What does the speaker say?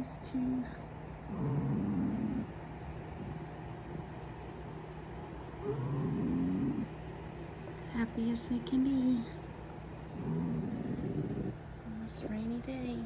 these two. Happy as they can be on this rainy day.